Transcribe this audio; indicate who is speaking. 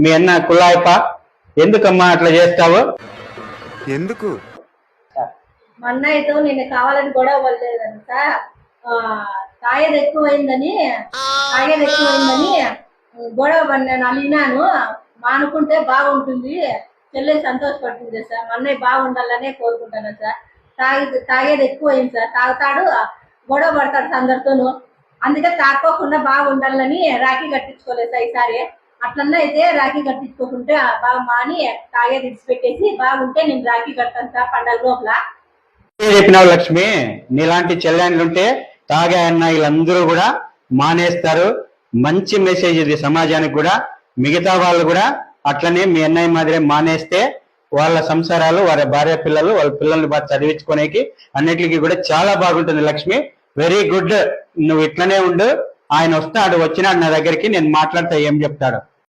Speaker 1: మీ అన్న కులాయిప ఎందుకమ్మా అట్లా చేస్తావు?
Speaker 2: ఎందుకు?
Speaker 3: మా అన్నయ్యతో నేను కావాలని గొడవ పడలేదని సార్. తాగేది ఎక్కువైందని గొడవ పడినాను, అలిగినాను. మానుకుంటే బాగుంటుంది, చెల్లె సంతోషపడుతుంది సార్. మా అన్నయ్య బాగుండాలనే కోరుకుంటాను సార్. తాగేది ఎక్కువైంది సార్, తాగుతాడు, గొడవ పడతాడు అందరితోనూ. అందుకే తాకోకుండా బాగుండాలని రాఖీ కట్టించుకోలేదు సార్ ఈసారి. అట్లన్నా అయితే రాఖీ కట్టించుకోకుంటే బాగా మాని తాగేది విడిచిపెట్టేసి బాగుంటే నేను రాఖీ కడతాను సార్ పండగ లోపల.
Speaker 1: చెప్పినావు లక్ష్మి, నీలాంటి చెల్లెండ్లుంటే తాగే అన్నయ్యలందరూ కూడా మానేస్తారు. మంచి మెసేజ్ ఇది సమాజానికి కూడా. మిగతా వాళ్ళు కూడా అట్లనే మీ అన్నయ్య మాదిరే మానేస్తే వాళ్ళ సంసారాలు, వాళ్ళ భార్య పిల్లలు, వాళ్ళ పిల్లల్ని బాగా చదివించుకోనేకి అన్నిటికీ కూడా చాలా బాగుంటుంది. Lakshmi, very good. నువ్వు ఇట్లనే ఉండు. ఆయన వస్తాడు, వచ్చినాడు నా దగ్గరికి, నేను మాట్లాడితే ఏం చెప్తాడు.